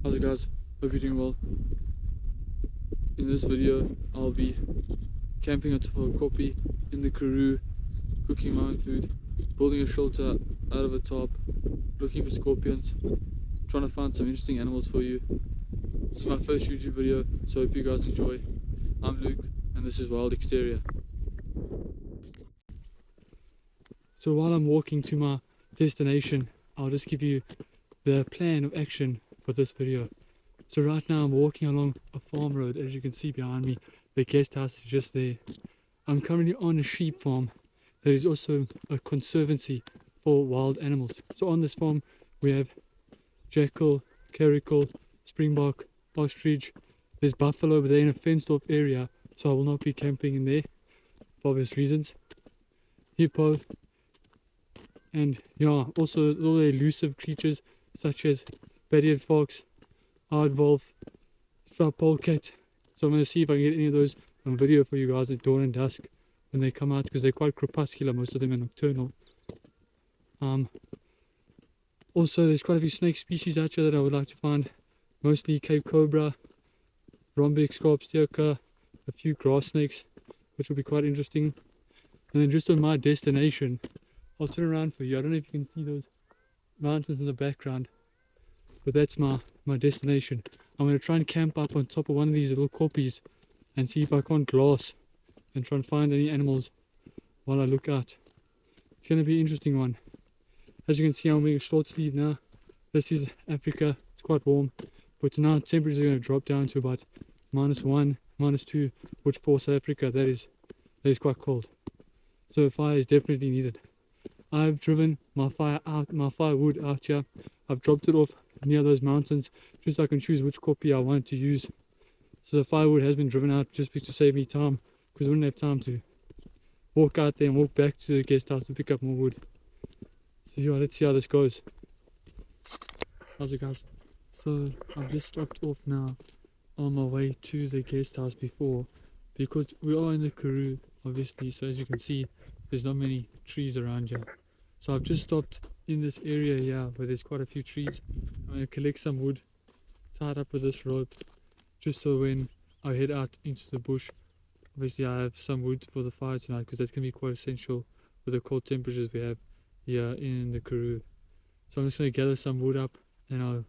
How's it guys? Hope you're doing well. In this video I'll be camping out for a koppie in the Karoo, cooking my own food, building a shelter out of a tarp, looking for scorpions, trying to find some interesting animals for you. This is my first YouTube video, so I hope you guys enjoy. I'm Luke and this is Wild Exterior. So while I'm walking to my destination, I'll just give you the plan of action for this video. So right now I'm walking along a farm road. As you can see behind me, the guest house is just there. I'm currently on a sheep farm that is also a conservancy for wild animals. So on this farm we have jackal, caracal, springbok, ostrich. There's buffalo, but they're in a fenced off area, so I will not be camping in there for obvious reasons. Hippo, and yeah, also all the elusive creatures such as barred fox, aardwolf, striped polecat. So I'm going to see if I can get any of those on video for you guys at dawn and dusk when they come out, because they're quite crepuscular. Most of them are nocturnal. Also there's quite a few snake species out here that I would like to find, mostly Cape Cobra, rhombic scarpstierka, a few grass snakes, which will be quite interesting. And then just on my destination, I'll turn around for you. I don't know if you can see those mountains in the background, but that's my destination. I'm going to try and camp up on top of one of these little koppies and see if I can't glass and try and find any animals while I look out. It's going to be an interesting one. As you can see, I'm wearing a short sleeve now. This is Africa. It's quite warm, but now temperatures are going to drop down to about -1, -2, which for South Africa that is quite cold. So a fire is definitely needed. I've driven my firewood out here. I've dropped it off near those mountains just so I can choose which koppie I want to use. So the firewood has been driven out just to save me time, because I wouldn't have time to walk out there and walk back to the guest house to pick up more wood. So yeah, let's see how this goes. How's it guys? So I've just stopped off now on my way to the guest house before, because we are in the Karoo obviously, so as you can see there's not many trees around here. So I've just stopped in this area here where there's quite a few trees. I'm going to collect some wood, tie it up with this rope, just so when I head out into the bush, obviously I have some wood for the fire tonight, because that's going to be quite essential with the cold temperatures we have here in the Karoo. So I'm just going to gather some wood up and I'll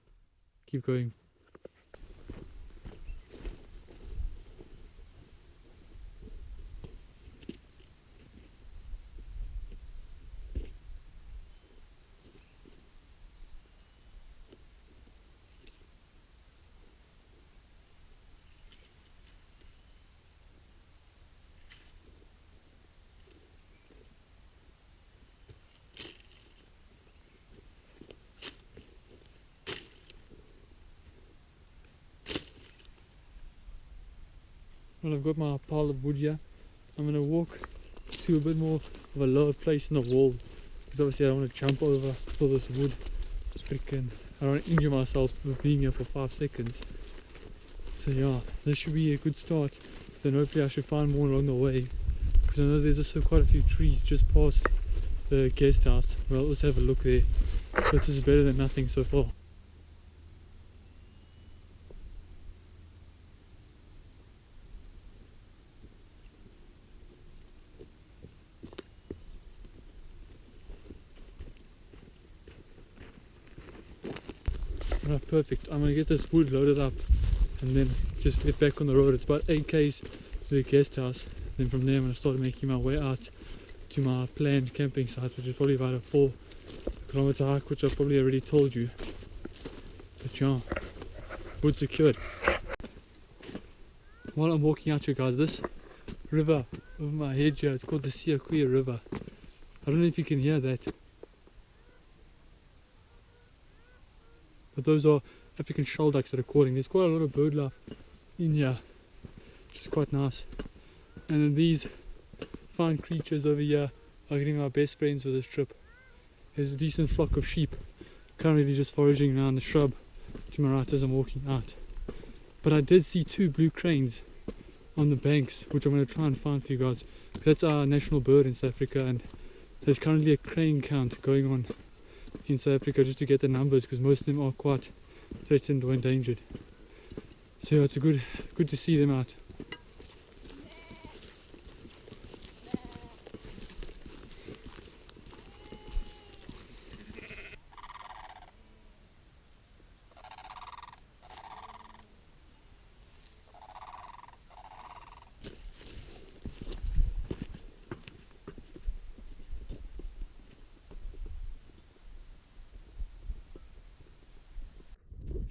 keep going. Well, I've got my pile of wood here. I'm going to walk to a bit more of a lower place in the wall, because obviously I don't want to jump over all this wood. Freaking, I don't want to injure myself with being here for 5 seconds. So yeah, this should be a good start. Then hopefully I should find more along the way, because I know there's also quite a few trees just past the guest house. Well, let's have a look there. This is better than nothing so far. Right, perfect. I'm gonna get this wood loaded up and then just get back on the road. It's about 8 k's to the guest house. Then from there I'm gonna start making my way out to my planned camping site, which is probably about a 4-kilometer hike, which I've probably already told you. But yeah, wood secured. While I'm walking out here guys, this river over my head here is called the Siakuya River. I don't know if you can hear that, but those are African shell ducks that are calling. There's quite a lot of bird life in here, which is quite nice. And then these fine creatures over here are getting my best friends for this trip. There's a decent flock of sheep currently just foraging around the shrub to my right as I'm walking out. But I did see 2 blue cranes on the banks, which I'm going to try and find for you guys. That's our national bird in South Africa, and there's currently a crane count going on in South Africa just to get the numbers, because most of them are quite threatened or endangered. So yeah, it's good to see them out.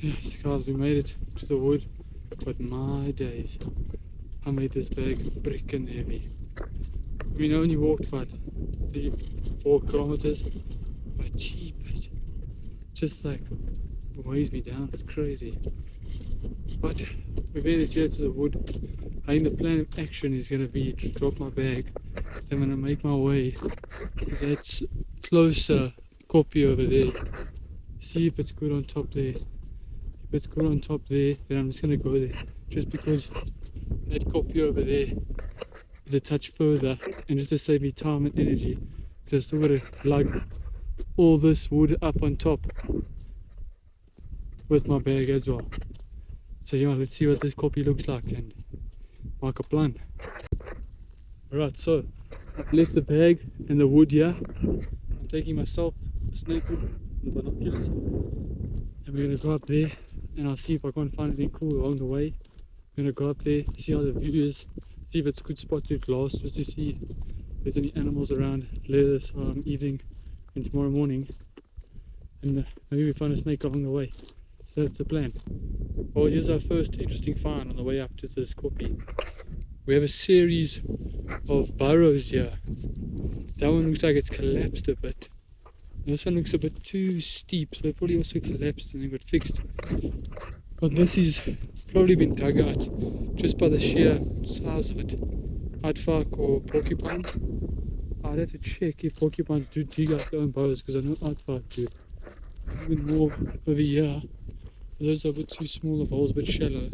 Yes guys, we made it to the wood, but my days, I made this bag freaking heavy. I mean, I only walked about 4 kilometers, but jeepers, just like weighs me down. It's crazy. But we made it here to the wood. I think the plan of action is going to be to drop my bag. Then I'm going to make my way to that closer copy over there. See if it's good on top there. If it's good on top there, then I'm just going to go there. Just because that copy over there is a touch further, and just to save me time and energy, because I still got to lug all this wood up on top with my bag as well. So yeah, let's see what this copy looks like and mark a plan. Alright, so I've left the bag and the wood here. I'm taking myself a snake wood and the binoculars, and we're going to go up there and I'll see if I can't find anything cool along the way. I'm going to go up there, see how the view is, see if it's a good spot to glass, just to see if there's any animals around later this evening and tomorrow morning, and maybe we find a snake along the way. So that's the plan. Well, here's our first interesting find on the way up to this copy. We have a series of burrows here. That one looks like it's collapsed a bit. This one looks a bit too steep, so it probably also collapsed and then got fixed. But this is probably been dug out just by the sheer size of it. Aardvark or porcupine. I'd have to check if porcupines do dig out their own burrows, because I know aardvark do. Even more over here. Those are a bit too small, the hole's a bit shallow.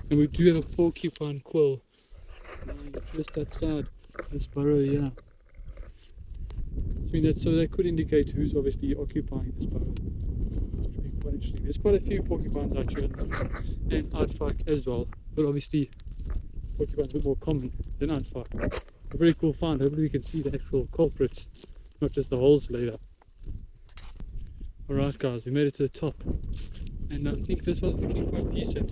And we do have a porcupine quill just outside this burrow here. I mean, so that could indicate who's obviously occupying this burrow, which would be quite interesting. There's quite a few porcupines out here, and aardvark as well, but obviously porcupine's a bit more common than aardvark. A very cool find. Hopefully we can see the actual culprits, not just the holes later. Alright guys, we made it to the top, and I think this one's looking quite decent.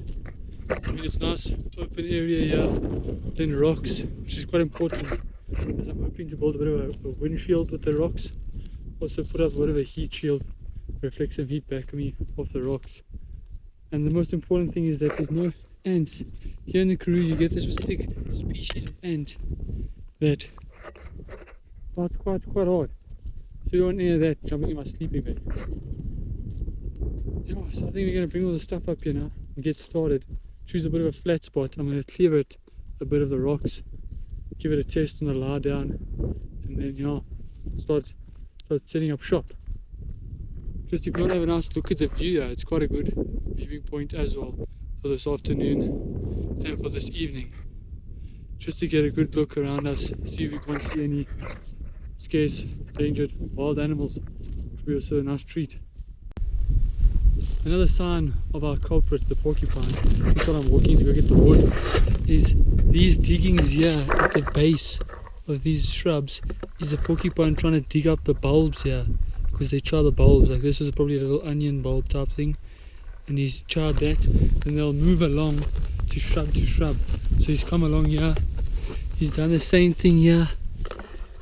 I mean, it's nice open area here, then rocks, which is quite important, as I'm hoping to build a bit of a windshield with the rocks. Also put up a bit of a heat shield, reflect some heat back at me off the rocks. And the most important thing is that there's no ants. Here in the Karoo you get this specific species of ant that bites quite hard. So you don't want any of that jumping in my sleeping bag. Yeah, so I think we're going to bring all the stuff up here now and get started. Choose a bit of a flat spot. I'm going to clear it a bit of the rocks, give it a test on the lie down, and then start setting up shop. Just if you want to have a nice look at the view here, it's quite a good viewing point as well for this afternoon and for this evening. Just to get a good look around us, see if we can't see any scarce, endangered wild animals, which will be also a nice treat. Another sign of our culprit, the porcupine, just while I'm walking to go get the wood, is these diggings here at the base of these shrubs. Is a porcupine trying to dig up the bulbs here, because they char the bulbs. Like this is probably a little onion bulb type thing, and he's charred that, and they'll move along to shrub to shrub. So he's come along here, he's done the same thing here,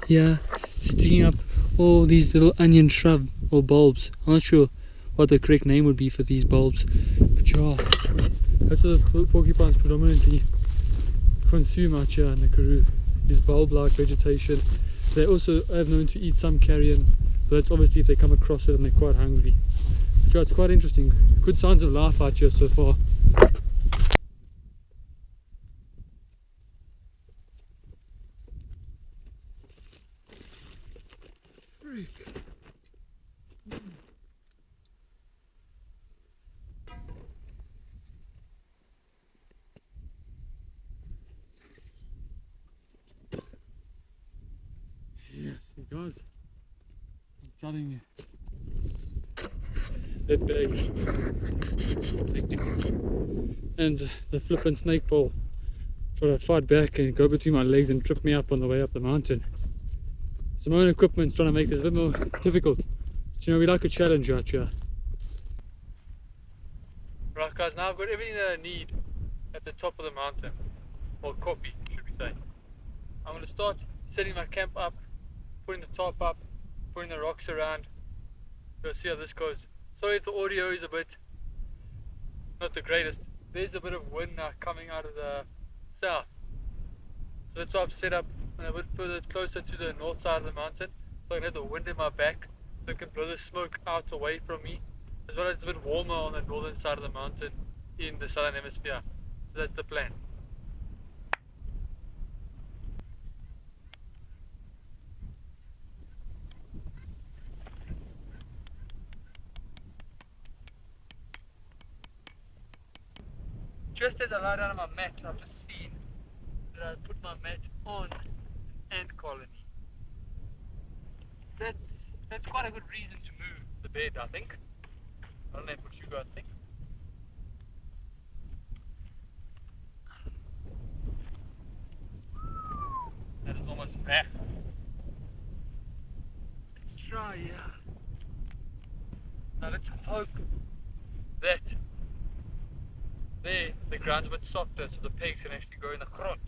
just digging up all these little onion shrub or bulbs. I'm not sure what the correct name would be for these bulbs, but yeah, that's what the porcupines predominantly consume out here in the Karoo, is bulb-like vegetation. They also have known to eat some carrion, but that's obviously if they come across it and they're quite hungry. But yeah, it's quite interesting. Good signs of life out here so far. Yes, you guys, I'm telling you, That bag. And the flippin' snake pole try to fight back and go between my legs and trip me up on the way up the mountain. So my own equipment's trying to make this a bit more difficult. But, you know, we like a challenge out here. Right guys, now I've got everything that I need at the top of the mountain. Or copy, should we say. I'm going to start setting my camp up, putting the top up, putting the rocks around. We'll see how this goes. Sorry if the audio is a bit not the greatest. There's a bit of wind now coming out of the south. So that's why I've set up a bit further closer to the north side of the mountain, so I can have the wind in my back, so it can blow the smoke out away from me, as well as it's a bit warmer on the northern side of the mountain in the southern hemisphere. So that's the plan. Just as I lie down on my mat, I've just seen that I put my mat on an ant colony. That's quite a good reason to move the bed, I think. I don't know what you guys think. That is almost back. Let's try, yeah. Now let's hope that there the ground's a bit softer so the pegs can actually go in the front.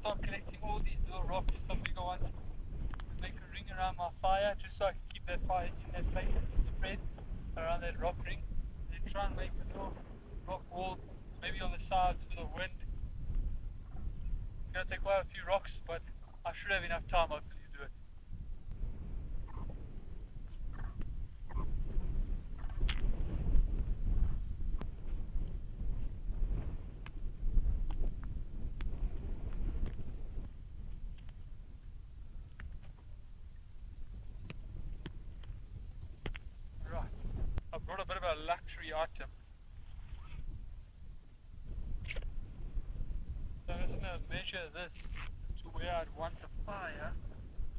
Start collecting all these little rocks, some bigger ones, and make a ring around my fire just so I can keep that fire in that place and spread around that rock ring. And then try and make a little rock wall, maybe on the sides for the wind. It's going to take quite a few rocks, but I should have enough time hopefully to do it. I brought a bit of a luxury item. So I'm just going to measure this to where I'd want the fire.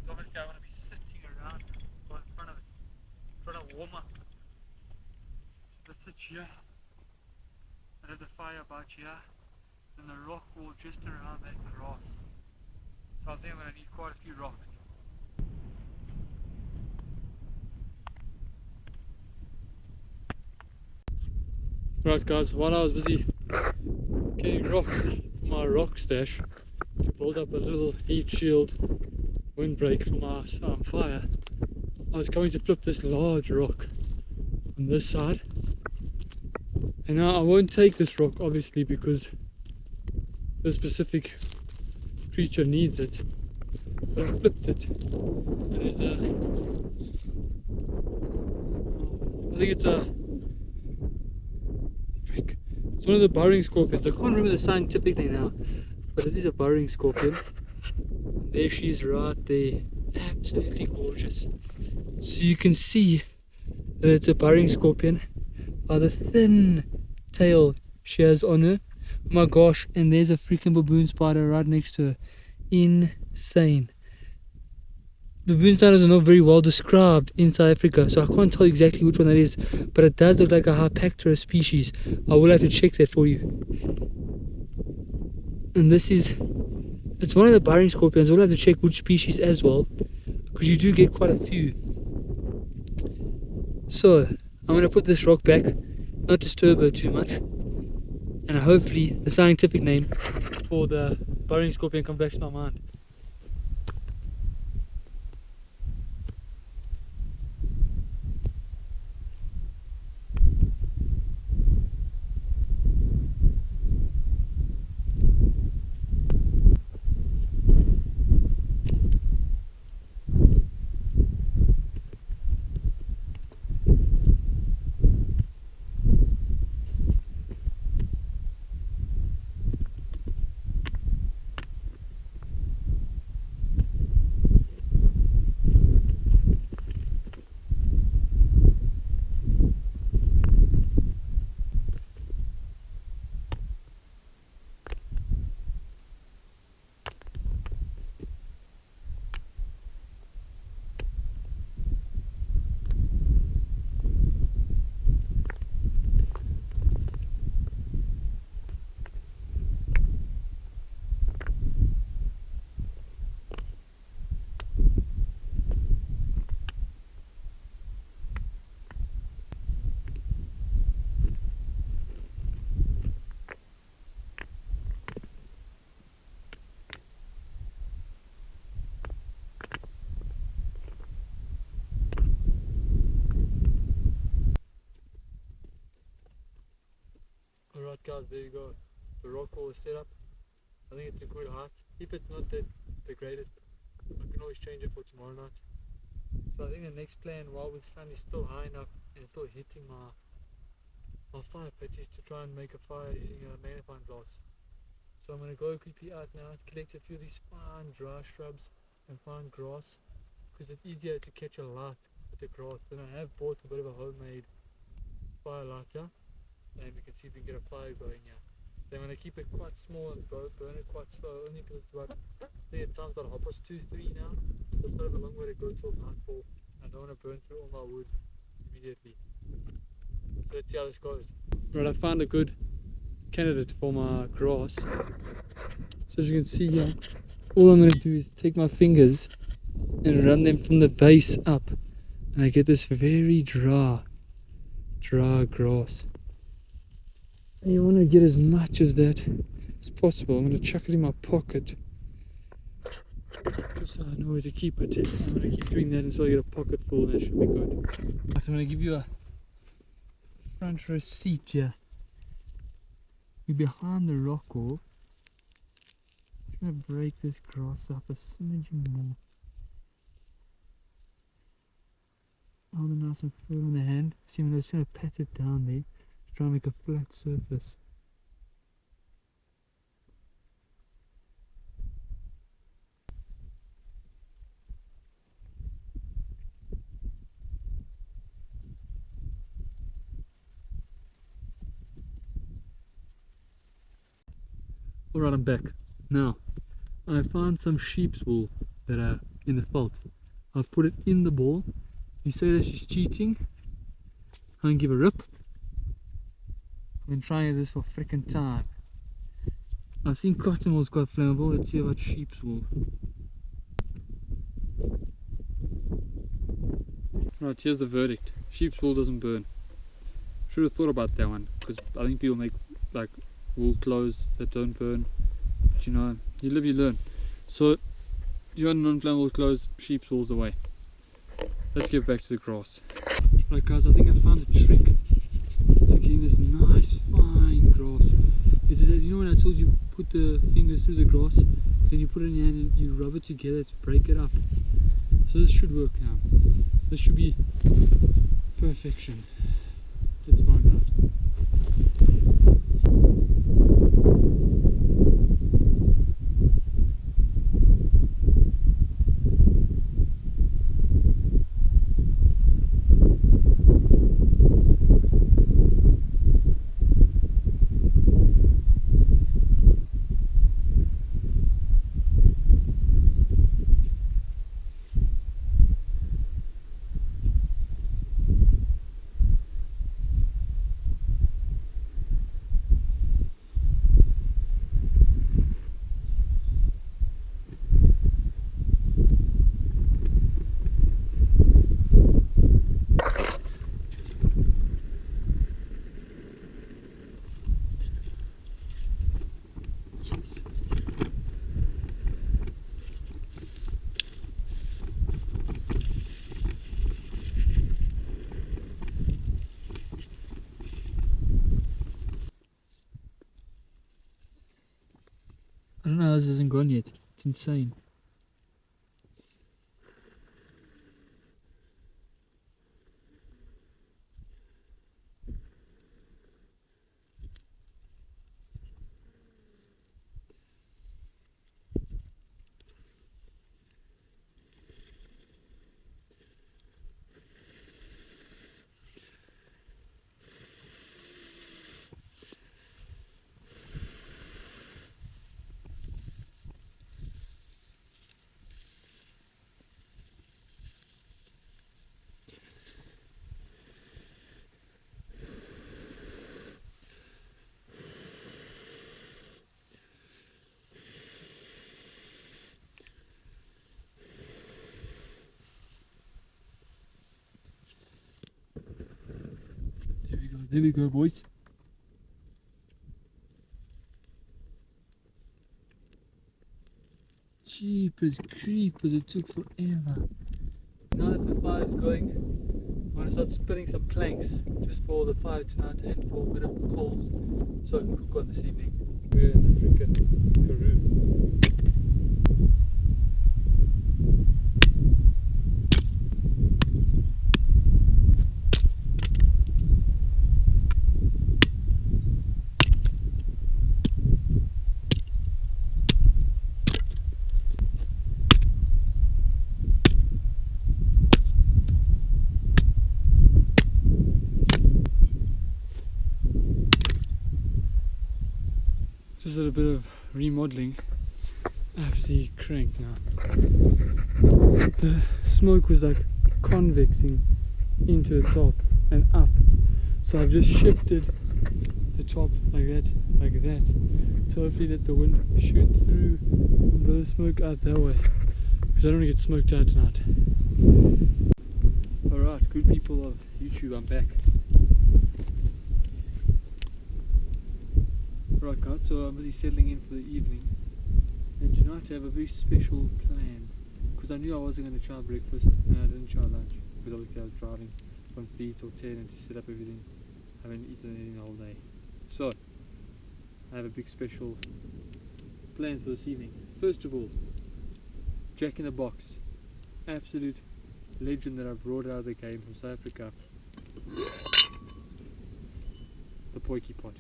So obviously I want to be sitting around right in front of it, trying to warm up. So let's sit here. I have the fire about here, and the rock wall just around that grass. So I think I'm going to need quite a few rocks. Right guys, while I was busy getting rocks for my rock stash to build up a little heat shield windbreak for my fire, I was going to flip this large rock on this side. And now I won't take this rock obviously because the specific creature needs it. But I flipped it. And there's a, I think it's a, frick, it's one of the burrowing scorpions. I can't remember the scientific name now, but it is a burrowing scorpion. There she is right there, absolutely gorgeous. So you can see that it's a burrowing scorpion by the thin tail she has on her. Oh my gosh, and there's a freaking baboon spider right next to her. Insane. The baboon spiders are not very well described in South Africa, so I can't tell you exactly which one that is, but it does look like a Hypactera species. I will have to check that for you. And this is, it's one of the burrowing scorpions. We'll have to check which species as well, because you do get quite a few. So I'm going to put this rock back, not disturb her too much, and hopefully the scientific name for the burrowing scorpion comes back to my mind. Alright guys, there you go. The rock wall is set up. I think it's a good height. If it's not the greatest, I can always change it for tomorrow night. So I think the next plan, while the sun is still high enough and still hitting my fire pit, is to try and make a fire using a magnifying glass. So I'm going to go quickly out now, collect a few of these fine dry shrubs and fine grass, because it's easier to catch a light with the grass. Then I have bought a bit of a homemade fire lighter, and we can see if we can get a fire going here. Then I'm going to keep it quite small and burn it quite slow, only because it's about, I think it sounds about 2:30 now, so it's sort of a long way to go till nightfall. I don't want to burn through all my wood immediately. So let's see how this goes. Right, I found a good candidate for my grass. So as you can see here, all I'm going to do is take my fingers and run them from the base up, and I get this very dry grass. And you want to get as much of that as possible. I'm going to chuck it in my pocket just so I know where to keep it. I'm going to keep doing that until I get a pocket full, and that should be good. Right, I'm going to give you a front row seat here. You're behind the rock wall. Just going to break this grass up a smidgen more. Hold it nice and firm on the hand. See, I'm just going to pat it down there. Try and make a flat surface. Alright, I'm back. Now, I found some sheep's wool that are in the felt. I've put it in the ball. You say that she's cheating? I don't give a rip. I've been trying this for frickin' time. I've seen cotton wool's quite flammable. Let's see about sheep's wool. Right, here's the verdict. Sheep's wool doesn't burn. Should have thought about that one, because I think people make like wool clothes that don't burn. But you know, you live, you learn. So, if you want non-flammable clothes, sheep's wool's the way. Let's get back to the grass. Right guys, I think I found a trick to getting this nice fine grass. It's that, you know when I told you put the fingers through the grass, Then you put it in your hand and you rub it together to break it up. So this should work now. This should be perfection. Let's find out. I don't know how this hasn't gone yet. It's insane. There we go, boys. Jeepers creepers, it took forever. Now that the fire's going, I'm going to start spinning some planks just for the fire tonight and for a bit of coals so I can cook on this evening. We're in the freaking Karoo. Just a little bit of remodeling. Absolutely cranked now. The smoke was like convexing into the top and up. So I've just shifted the top like that, to hopefully let the wind shoot through and blow the smoke out that way. Because I don't want to get smoked out tonight. Alright, good people of YouTube, I'm back. Right guys, so I'm busy settling in for the evening, and tonight I have a very special plan, because I knew I wasn't going to try breakfast and I didn't try lunch, because obviously I was driving from 3 till 10 and to set up everything. I haven't eaten anything the whole day. So, I have a big special plan for this evening. First of all, Jack in the Box, absolute legend that I brought out of the game from South Africa, the potjie pot.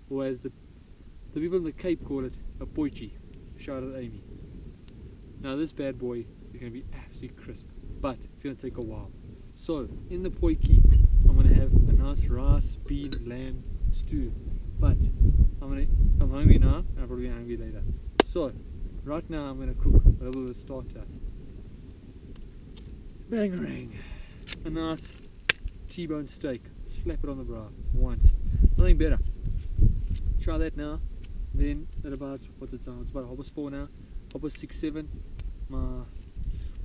Or as the people in the Cape call it, a potjie. Shout out Amy. Now this bad boy is going to be absolutely crisp, but it's going to take a while. So in the potjie, I'm going to have a nice rice, bean, lamb stew. But I'm hungry now, and I'll probably be hungry later. So right now I'm going to cook a little bit of starter. Bangarang! A nice T-bone steak. Slap it on the brow once. Nothing better. Try that now. Then at about, what's it time? It's about 4:30 now. 6, 7. My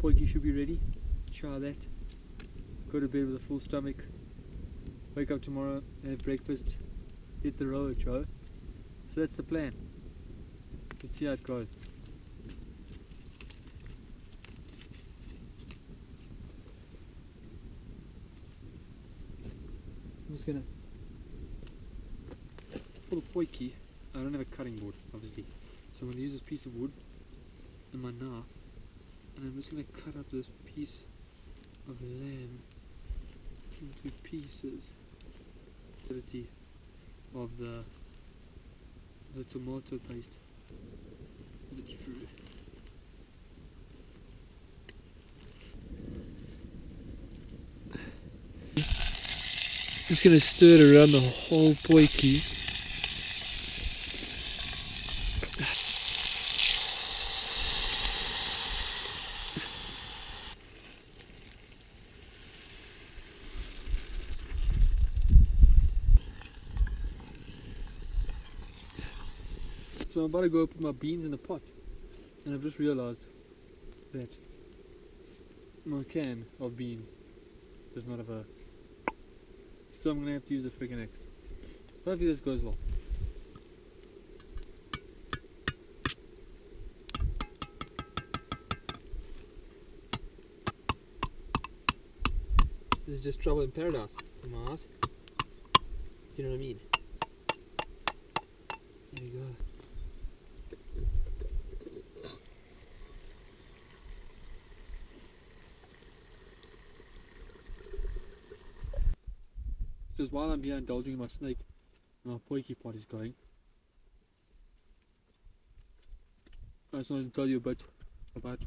potjie should be ready. Try that. Go to bed with a full stomach. Wake up tomorrow, have breakfast, hit the road, Joe. So that's the plan. Let's see how it goes. I'm just gonna, for the potjie, I don't have a cutting board, obviously, so I'm going to use this piece of wood and my knife, and I'm just going to cut up this piece of lamb into pieces of the tomato paste. It's true. Just gonna stir it around the whole potjie. So I'm about to go put my beans in the pot, and I've just realized that my can of beans does not have a, so I'm gonna have to use a freaking axe. Hopefully this goes well. This is just trouble in paradise for my ass. You know what I mean? There we go. Because while I'm here indulging in my snake, my potjie pot is going. I just wanted to tell you a bit about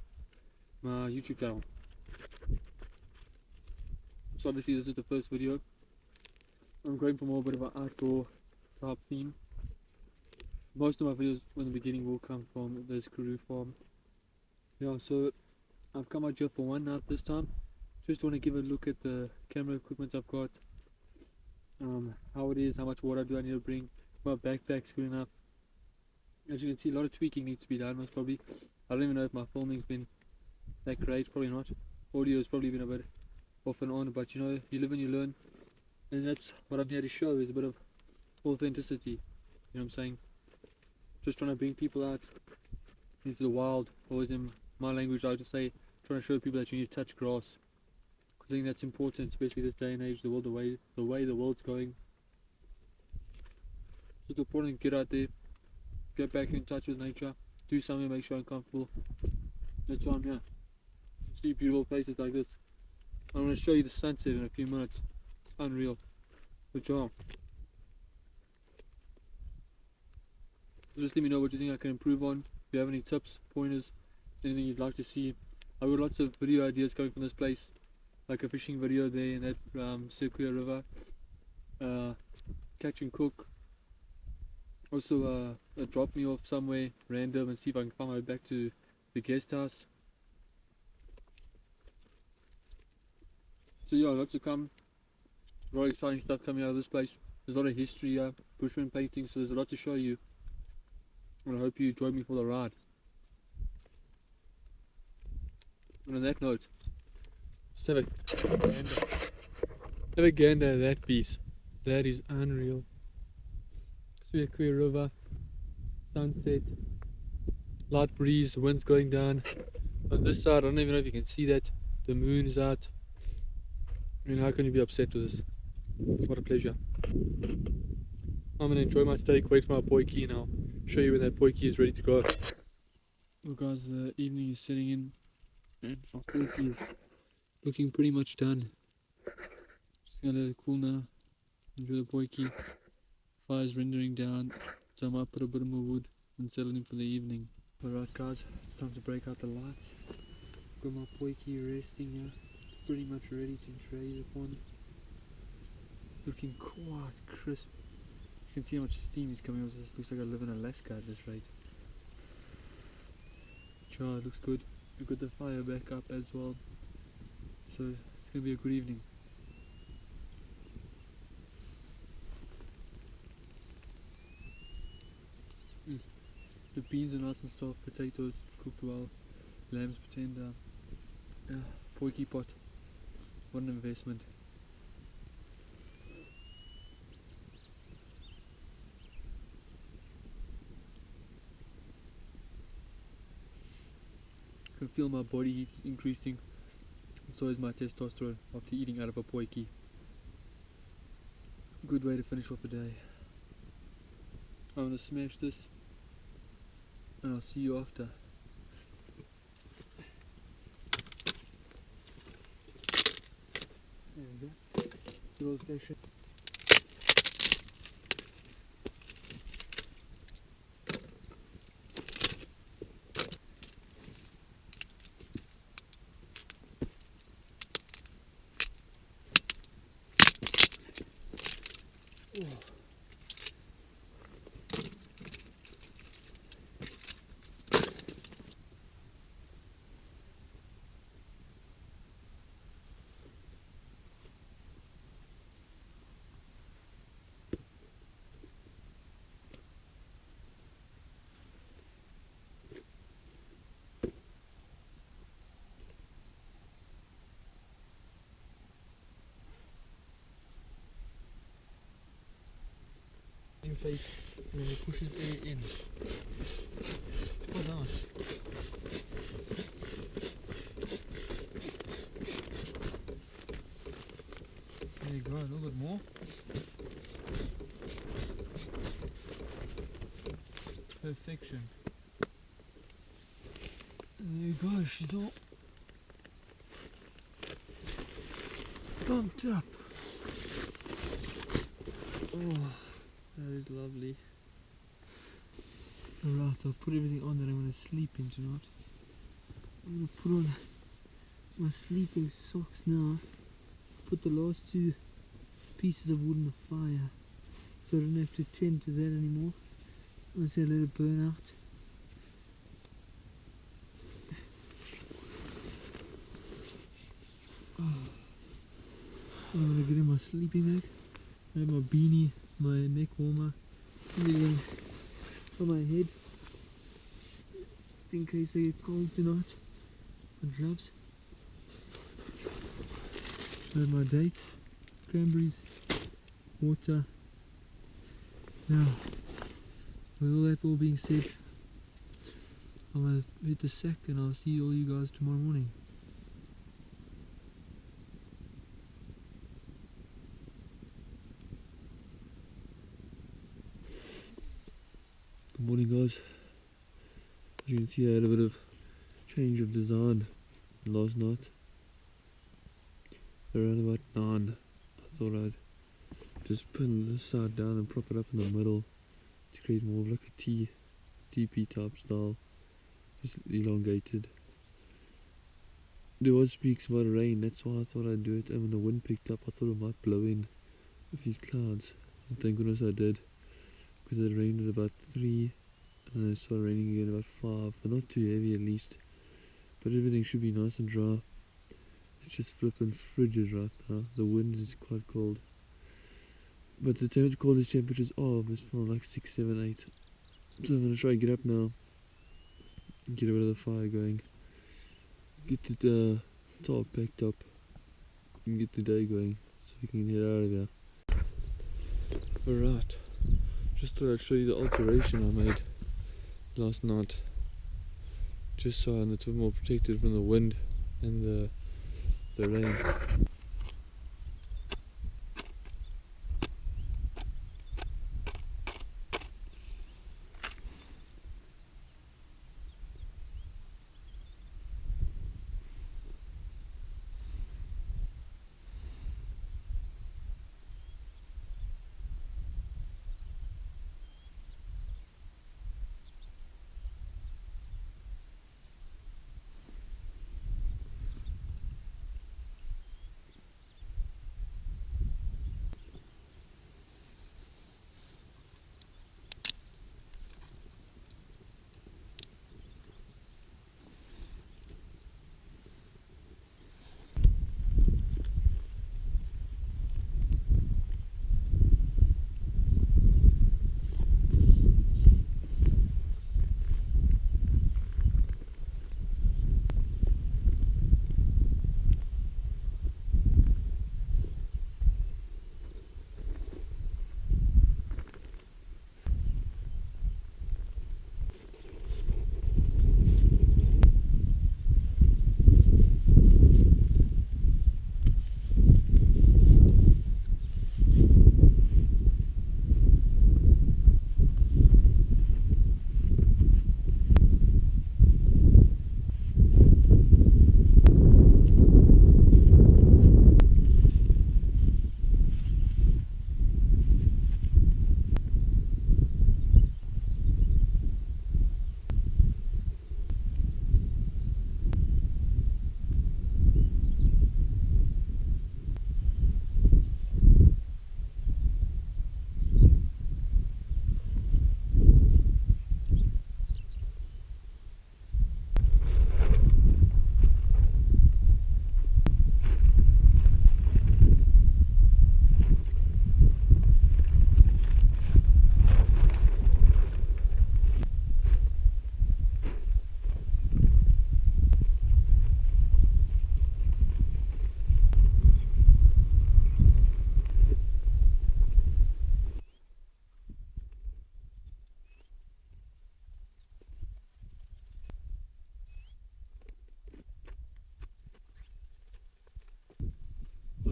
my YouTube channel. So obviously this is the first video. I'm going for more bit of an outdoor type theme. Most of my videos in the beginning will come from this Karoo farm. Yeah, so I've come out here for one night this time. Just want to give a look at the camera equipment I've got. How it is, how much water do I need to bring, my backpack's good enough. As you can see, a lot of tweaking needs to be done most probably. I don't even know if my filming's been that great, probably not. Audio has probably been a bit off and on, but you know, you live and you learn. And that's what I'm here to show, is a bit of authenticity. You know what I'm saying? Just trying to bring people out into the wild, always in my language I like to say, trying to show people that you need to touch grass. I think that's important, especially this day and age, the way the world's going. It's just important to get out there, get back in touch with nature, do something that makes you uncomfortable. That's why I'm here. See beautiful places like this. I'm going to show you the sunset in a few minutes. It's unreal. Good job. So just let me know what you think I can improve on. If you have any tips, pointers, anything you'd like to see. I've got lots of video ideas coming from this place, like a fishing video there in that Circular River, catch and cook, also drop me off somewhere random and see if I can find my way back to the guest house. So yeah, lots to come, a lot of exciting stuff coming out of this place. There's a lot of history, bushman painting, so there's a lot to show you, and I hope you join me for the ride. And on that note, let's have a gander at that piece. That is unreal. Circular River, sunset, light breeze, wind's going down. On this side, I don't even know if you can see that, the moon is out. I mean, how can you be upset with this? What a pleasure. I'm going to enjoy my steak, wait for my potjie, and I'll show you when that potjie is ready to go. Well guys, the evening is setting in, and my potjie is looking pretty much done. Just gonna let it cool now, enjoy the potjie. Fire's rendering down, so I might put a bit more wood and settle in for the evening. Alright guys, it's time to break out the lights. Got my potjie resting here, pretty much ready to trade upon. Looking quite crisp. You can see how much steam is coming out. It looks like I live in Alaska at this rate. Sure, it looks good. We've got the fire back up as well, so it's going to be a good evening. The beans are nice and soft, potatoes cooked well, lamb's tender, potjie pot. What an investment. I can feel my body heat increasing, and so is my testosterone after eating out of a potjie. Good way to finish off the day. I'm going to smash this, and I'll see you after. through station. In face and then it pushes air in. It's quite nice. There you go, a little bit more. Perfection. And there you go, she's all bumped up. Oh, that is lovely. Alright, I've put everything on that I'm going to sleep in tonight. I'm going to put on my sleeping socks now. Put the last 2 pieces of wood in the fire so I don't have to tend to that anymore. Once I let it burn out. I'm going to get in my sleeping bag. I have my beanie, my neck warmer, everything on my head. Just in case I get cold tonight. My gloves. I have my dates, cranberries, water. Now, with all that all being said, I'm going to hit the sack and I'll see all you guys tomorrow morning. Good morning guys. As you can see I had a bit of change of design last night. Around about 9 I thought I'd just pin this side down and prop it up in the middle to create more of like a TP type style, just elongated. There was speaks about rain, that's why I thought I'd do it, and when the wind picked up I thought it might blow in a few clouds, and thank goodness I did, because it rained at about 3 and then it started raining again about 5, but not too heavy at least, but everything should be nice and dry. It's just flipping frigid right now. The wind is quite cold, but the coldest temperatures is from like 6, 7, 8. So I'm going to try and get up now, get a bit of the fire going, get the tarp packed up, and get the day going so we can head out of here. Alright, just thought I'd show you the alteration I made last night, just so I'm a bit more protected from the wind and the rain.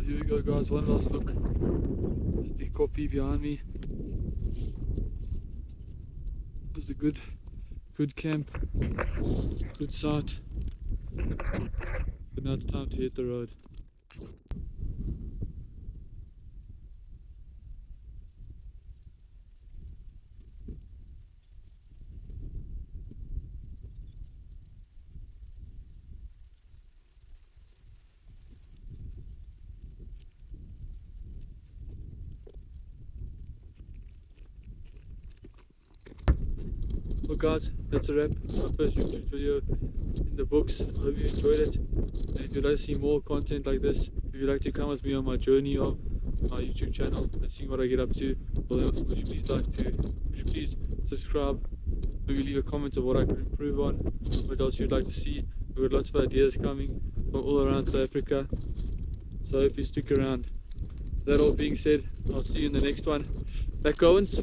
here we go guys, one last look at the copy behind me. It's a good camp, good site, but now it's time to hit the road. Well guys, that's a wrap. My first YouTube video in the books. I hope you enjoyed it. And if you'd like to see more content like this, if you'd like to come with me on my journey of my YouTube channel and seeing what I get up to, well, would you please subscribe, maybe leave a comment of what I could improve on, what else you'd like to see. We've got lots of ideas coming from all around South Africa, so I hope you stick around. That all being said, I'll see you in the next one. Back Owens.